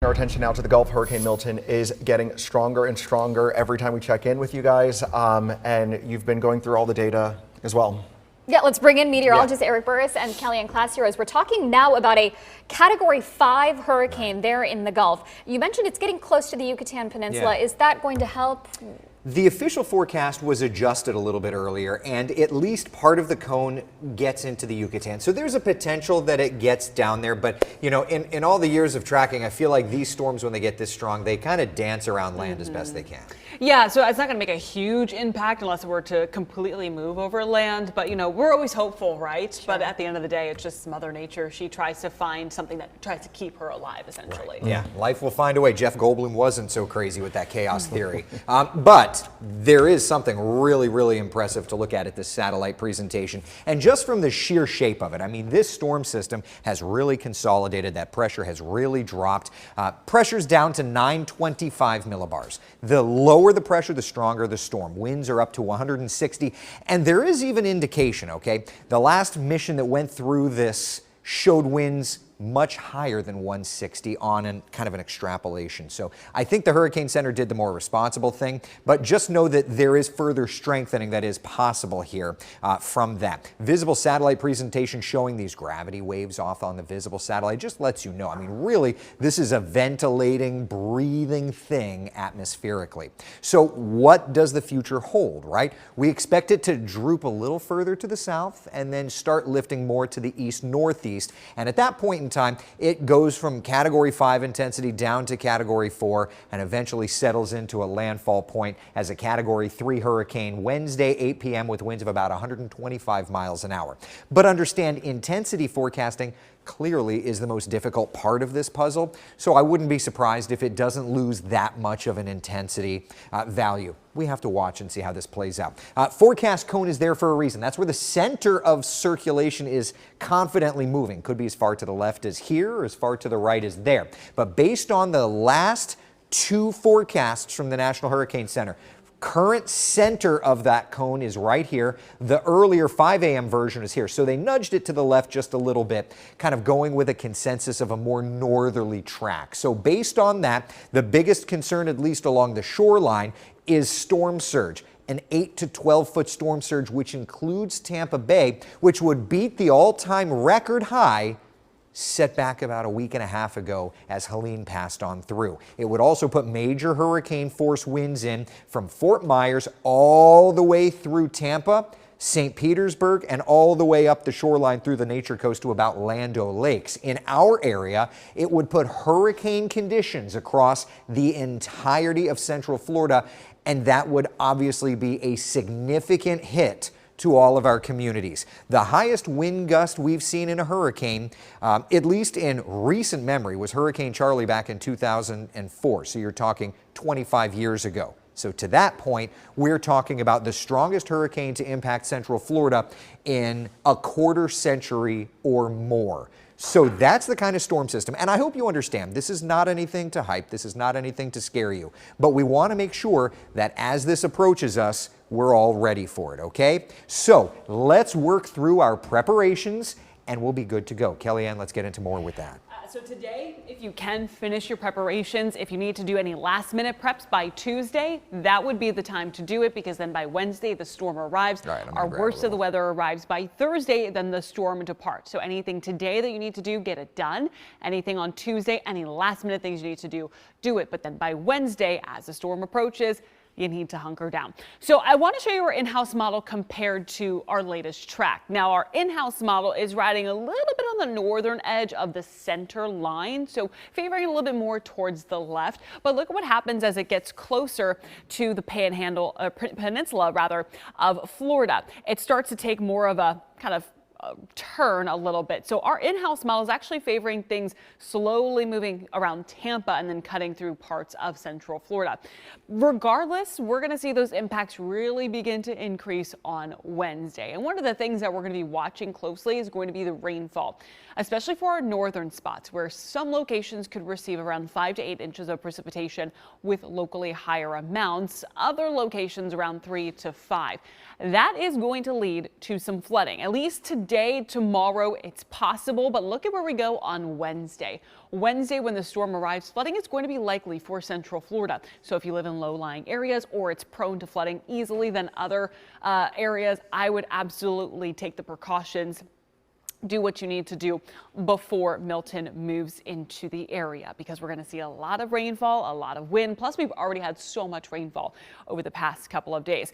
Our attention now to the Gulf. Hurricane Milton is getting stronger and stronger every time we check in with you guys, and you've been going through all the data as well. Yeah, let's bring in meteorologist Eric Burris and Kellyanne Class. We're talking now about a Category 5 hurricane there in the Gulf. You mentioned it's getting close to the Yucatan Peninsula. Is that going to help? The official forecast was adjusted a little bit earlier, and at least part of the cone gets into the Yucatan. So there's a potential that it gets down there. But, you know, in all the years of tracking, I feel like these storms, when they get this strong, they kind of dance around land as best they can. Yeah, so it's not going to make a huge impact unless it were to completely move over land. But, you know, we're always hopeful, right? Sure. But at the end of the day, it's just Mother Nature. She tries to find something that tries to keep her alive, essentially. Right. Yeah, life will find a way. Jeff Goldblum wasn't so crazy with that chaos theory. But there is something really, really impressive to look at this satellite presentation. And just from the sheer shape of it, I mean, this storm system has really consolidated. That pressure has really dropped. Pressure's down to 925 millibars. The lower the pressure, the stronger the storm. Winds are up to 160. And there is even indication, okay? The last mission that went through this showed winds much higher than 160 on kind of an extrapolation. So I think the Hurricane Center did the more responsible thing, but just know that there is further strengthening that is possible here from that. Visible satellite presentation showing these gravity waves off on the visible satellite just lets you know. I mean, really, this is a ventilating, breathing thing atmospherically. So what does the future hold, right? We expect it to droop a little further to the south and then start lifting more to the east-northeast. And at that point in time, it goes from Category 5 intensity down to Category 4 and eventually settles into a landfall point as a Category 3 hurricane Wednesday, 8 p.m. with winds of about 125 miles an hour. But understand, intensity forecasting clearly is the most difficult part of this puzzle, so I wouldn't be surprised if it doesn't lose that much of an intensity value. We have to watch and see how this plays out. Forecast cone is there for a reason. That's where the center of circulation is confidently moving. Could be as far to the left as here or as far to the right as there. But based on the last two forecasts from the National Hurricane Center, current center of that cone is right here. The earlier 5 a.m. version is here. So they nudged it to the left just a little bit, kind of going with a consensus of a more northerly track. So based on that, the biggest concern, at least along the shoreline, is storm surge. An 8 to 12 foot storm surge, which includes Tampa Bay, which would beat the all-time record high set back about a week and a half ago as Helene passed on through. It would also put major hurricane force winds in from Fort Myers all the way through Tampa, St. Petersburg, and all the way up the shoreline through the Nature Coast to about Land O'Lakes. In our area, it would put hurricane conditions across the entirety of Central Florida, and that would obviously be a significant hit to all of our communities. The highest wind gust we've seen in a hurricane, at least in recent memory, was Hurricane Charlie back in 2004. So you're talking 25 years ago. So to that point, we're talking about the strongest hurricane to impact Central Florida in a quarter century or more. So that's the kind of storm system. And I hope you understand, this is not anything to hype. This is not anything to scare you. But we want to make sure that as this approaches us, we're all ready for it, okay? So let's work through our preparations and we'll be good to go. Kellyanne, let's get into more with that. So today, if you can finish your preparations, if you need to do any last minute preps by Tuesday, that would be the time to do it, because then by Wednesday, the storm arrives. Right, our worst of the weather arrives by Thursday, then the storm departs. So anything today that you need to do, get it done. Anything on Tuesday, any last minute things you need to do it. But then by Wednesday, as the storm approaches, you need to hunker down. So I want to show you our in-house model compared to our latest track. Now, our in-house model is riding a little bit on the northern edge of the center line, so favoring a little bit more towards the left. But look at what happens as it gets closer to the peninsula of Florida. It starts to take more of a kind of turn a little bit. So our in-house model is actually favoring things slowly moving around Tampa and then cutting through parts of Central Florida. Regardless, we're going to see those impacts really begin to increase on Wednesday. And one of the things that we're going to be watching closely is going to be the rainfall, especially for our northern spots, where some locations could receive around 5 to 8 inches of precipitation with locally higher amounts, other locations around 3 to 5. That is going to lead to some flooding, at least today. today, tomorrow, it's possible, but look at where we go on Wednesday. Wednesday, when the storm arrives, flooding is going to be likely for Central Florida. So if you live in low-lying areas or it's prone to flooding easily than other areas, I would absolutely take the precautions. Do what you need to do before Milton moves into the area, because we're going to see a lot of rainfall, a lot of wind. Plus, we've already had so much rainfall over the past couple of days.